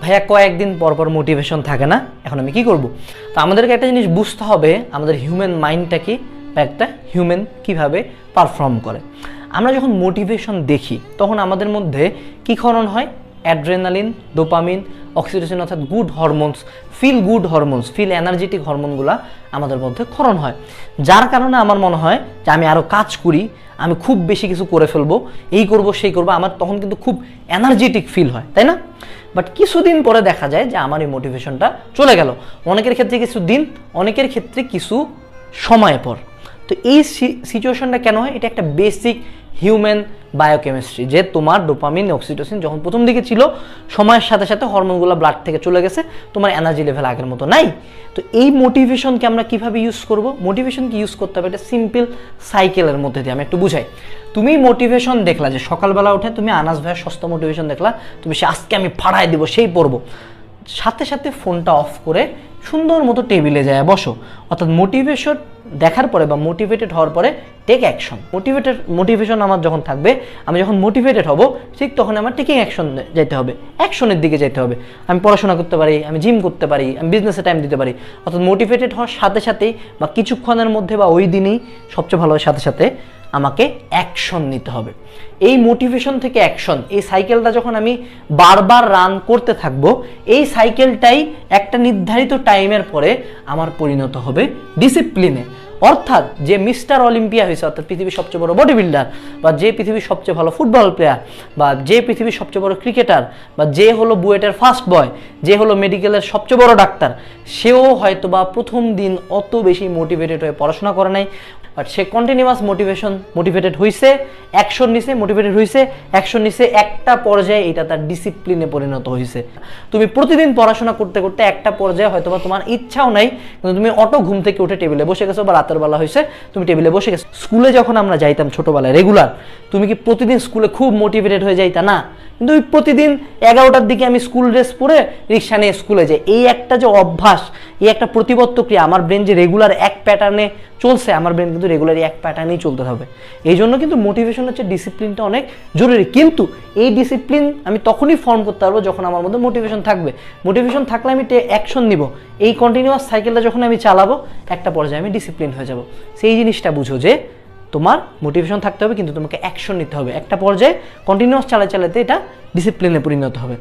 ভাইয়া কয়েকদিন পর পর মোটিভেশন থাকে না, এখন আমি কি করব? তো আমাদেরকে একটা জিনিস বুঝতে হবে, আমাদের হিউম্যান মাইন্ডটা কি বা একটা হিউম্যান কিভাবে পারফর্ম করে। আমরা যখন মোটিভেশন দেখি তখন আমাদের মধ্যে কি ক্ষরণ হয়? অ্যাড্রেনালিন, ডোপামিন, অক্সিটোসিন অর্থাৎ গুড হরমোনস, ফিল এনার্জেটিক হরমোনগুলা আমাদের মধ্যে ক্ষরণ হয়, যার কারণে আমার মনে হয় যে আমি আরও কাজ করি, আমি খুব বেশি কিছু করে ফেলবো, এই করব সেই করবো, আমার তখন কিন্তু খুব এনার্জেটিক ফিল হয়, তাই না? বাট কিছুদিন পরে দেখা যায় যে আমার এই মোটিভেশনটা চলে গেল। অনেকের ক্ষেত্রে কিছু দিন, অনেকের ক্ষেত্রে কিছু সময় পর। তো এই সিচুয়েশনটা কেন হয়? এটা একটা বেসিক হিউম্যান বায়োকেমিস্ট্রি, যে তোমার ডোপামিন, অক্সিটোসিন যখন প্রথম দিকে ছিল, সময়ের সাথে সাথে হরমোনগুলো ব্লাড থেকে চলে গেছে, তোমার এনার্জি লেভেল আগের মতো নাই। তো এই মোটিভেশনকে আমরা কিভাবে ইউজ করব? মোটিভেশনকে ইউজ করতে হবে একটা সিম্পল সাইকেলের মধ্যে দিয়ে। আমি একটু বুঝাই। তুমি মোটিভেশন দেখলা যে সকালবেলা উঠে তুমি আনাস ভাইয়ের সস্তা মোটিভেশন দেখলা, তুমি সে আজকে আমি ফাড়াই দিব, সেই পড়বো, সাথে সাথে ফোনটা অফ করে সুন্দর মতো টেবিলে যায় বসো। অর্থাৎ মোটিভেশন দেখার পরে বা মোটিভেটেড হওয়ার পরে টেক অ্যাকশন। মোটিভেশন আমার যখন থাকবে, আমি যখন মোটিভেটেড হব, ঠিক তখন আমার টেকিং অ্যাকশন যেতে হবে, অ্যাকশনের দিকে যেতে হবে। আমি পড়াশোনা করতে পারি, আমি জিম করতে পারি, আমি বিজনেসে টাইম দিতে পারি। অর্থাৎ মোটিভেটেড হওয়ার সাথে সাথেই বা কিছুক্ষণের মধ্যে বা ওই দিনই সবচেয়ে ভালো সাথে সাথে আমাকে অ্যাকশন নিতে হবে। এই মোটিভেশন থেকে অ্যাকশন, এই সাইকেলটা যখন আমি বারবার রান করতে থাকবো, এই সাইকেলটাই একটা নির্ধারিত টাইমের পরে আমার পরিণত হবে ডিসিপ্লিনে। অর্থাৎ যে মিস্টার অলিম্পিয়া হয়েছে, অর্থাৎ পৃথিবীর সবচেয়ে বড় বডি বিল্ডার, বা যে পৃথিবীর সবচেয়ে ভালো ফুটবল প্লেয়ার, বা যে পৃথিবীর সবচেয়ে বড় ক্রিকেটার, বা যে হলো বুয়েটের ফার্স্ট বয়, যে হলো মেডিকেলের সবচেয়ে বড় ডাক্তার, সেও হয়তো বা প্রথম দিন অত বেশি মোটিভেটেড হয়ে পড়াশোনা করে নাই, বাট সে কন্টিনিউয়াস মোটিভেটেড হয়েছে, অ্যাকশন নিছে, মোটিভেটেড হয়েছে, অ্যাকশন নিছে, একটা পর্যায়ে এটা তার ডিসিপ্লিনে পরিণত হয়েছে। তুমি প্রতিদিন পড়াশোনা করতে করতে একটা পর্যায়ে হয়তো বা তোমার ইচ্ছাও নাই, কিন্তু তুমি অটো ঘুম থেকে উঠে টেবিলে বসে গেছো, বা রাতের বেলা হয়েছে তুমি টেবিলে বসে গেছো। স্কুলে যখন আমরা যাইতাম ছোটবেলায় রেগুলার, তুমি কি প্রতিদিন স্কুলে খুব মোটিভেটেড হয়ে যাইতা? না। কিন্তু ওই প্রতিদিন 11টার দিকে আমি স্কুল ড্রেস পরে রিক্সা নিয়ে স্কুলে যাই, এই একটা যে অভ্যাস, এই একটা প্রতিবদ্ধ ক্রিয়া, আমার ব্রেন যে রেগুলার এক প্যাটার্নে চলছে, আমার ব্রেন কিন্তু রেগুলারই এক প্যাটার্নেই চলতে হবে। এই জন্য কিন্তু মোটিভেশন হচ্ছে ডিসিপ্লিনটা অনেক জরুরি। কিন্তু এই ডিসিপ্লিন আমি তখনই ফর্ম করতে পারবো যখন আমার মধ্যে মোটিভেশন থাকবে। মোটিভেশন থাকলে আমি অ্যাকশন নিব, এই কন্টিনিউয়াস সাইকেলটা যখন আমি চালাবো, একটা পর্যায়ে আমি ডিসিপ্লিন হয়ে যাব। সেই জিনিসটা বুঝো যে তোমার মোটিভেশন থাকতে হবে, কিন্তু তোমাকে অ্যাকশন নিতে হবে। একটা পর্যায়ে কন্টিনিউয়াস চালাতে এটা ডিসিপ্লিনে পরিণত হবে।